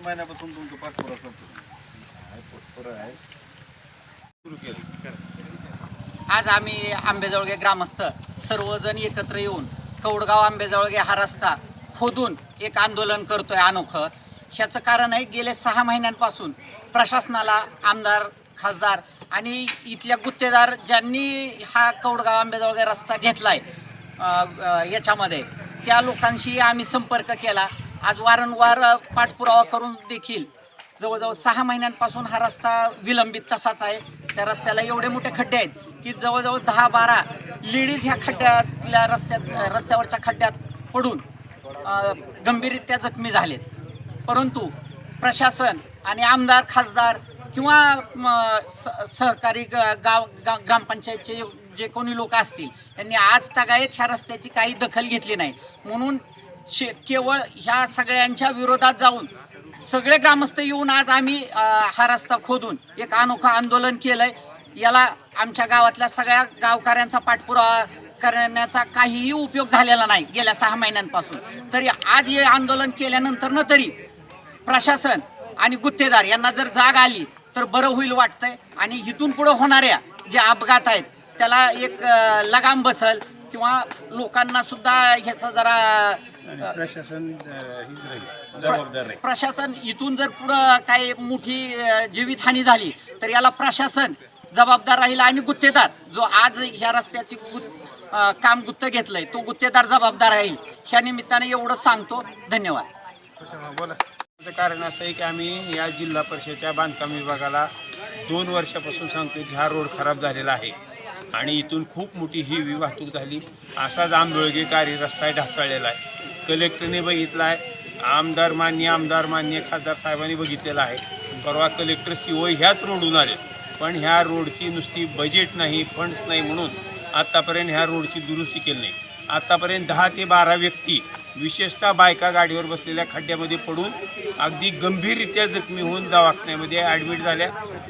महिन्यापासून तुमचं पाठपुरा करतो. आज आम्ही आंबेजवळगे ग्रामस्थ सर्वजण एकत्र येऊन कौडगाव आंबेजवळगे हा रस्ता खोदून एक आंदोलन करतोय अनोखं. ह्याचं कारण आहे, गेले 6 महिन्यांपासून प्रशासनाला, आमदार, खासदार आणि इथल्या गुत्तेदार ज्यांनी हा कौडगाव आंबेजवळगे रस्ता घेतलाय याच्यामध्ये, त्या लोकांशी आम्ही संपर्क केला. आज वारंवार पाठपुरावा करून देखील जवळजवळ 6 महिन्यांपासून हा रस्ता विलंबित तसाच आहे. त्या रस्त्याला एवढे मोठे खड्डे आहेत की जवळजवळ 10-12 लेडीज ह्या खड्ड्यातल्या रस्त्यावरच्या खड्ड्यात पडून गंभीररित्या जखमी झालेत. परंतु प्रशासन आणि आमदार, खासदार किंवा सहकारी ग्रामपंचायतचे जे कोणी लोक असतील त्यांनी आज तागायत ह्या रस्त्याची काही दखल घेतली नाही. म्हणून केवळ ह्या सगळ्यांच्या विरोधात जाऊन सगळे ग्रामस्थ येऊन आज आम्ही हा रस्ता खोदून एक अनोखं आंदोलन केलंय. याला आमच्या गावातल्या सगळ्या गावकऱ्यांचा पाठपुरावा करण्याचा काहीही उपयोग झालेला नाही गेल्या 6 महिन्यांपासून. तरी आज हे आंदोलन केल्यानंतर तरी प्रशासन आणि गुत्तेदार यांना जर जाग आली तर बरं होईल वाटतंय. आणि इथून पुढे होणाऱ्या जे अपघात आहेत त्याला एक लगाम बसल किंवा लोकांना सुद्धा ह्याचं जरा प्रशासन इथून जर पुढं काही मोठी जीवितहानी झाली तर याला प्रशासन जबाबदार राहील आणि गुत्तेदार जो आज ह्या रस्त्याची काम गुत्त घेतलंय तो गुत्तेदार जबाबदार राहील. ह्या निमित्ताने एवढं सांगतो. धन्यवाद. कारण असं आहे की आम्ही या जिल्हा परिषदेच्या बांधकाम विभागाला 2 वर्षापासून सांगतो की हा रोड खराब झालेला आहे आणि इथून खूप मोठी ही वाहतूक झाली. असाच आंबेजवळगे कार्य रस्ता ढासळलेला आहे. कलेक्टरने बघितला आहे, आमदार मान्य खासदार साहेबांनी बघितलेला आहे. परवा कलेक्टर COI ह्याच रोडून आले, पण ह्या रोडची नुसती बजेट नाही, फंड्स नाही म्हणून आत्तापर्यंत ह्या रोडची दुरुस्ती केली नाही. आत्तापर्यंत 10 ते 12 व्यक्ती विशेषतः बायका गाडीवर बसलेल्या खड्ड्यामध्ये पडून अगदी गंभीररित्या जखमी होऊन दवाखान्यामध्ये ॲडमिट झाल्या.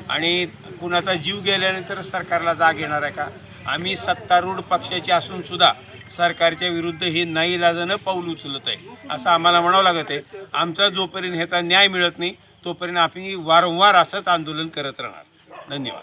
आणि कुणाचा जीव गेल्यानंतर सरकारला जाग येणार आहे का? आम्ही सत्तारूढ पक्षाचे असूनसुद्धा सरकारच्या विरुद्ध हे नाईलाजानं पाऊल उचलत आहे असं आम्हाला म्हणावं लागत आहे. आमचा जोपर्यंत ह्याचा न्याय मिळत नाही तोपर्यंत आम्ही वारंवार असंच आंदोलन करत राहणार. धन्यवाद.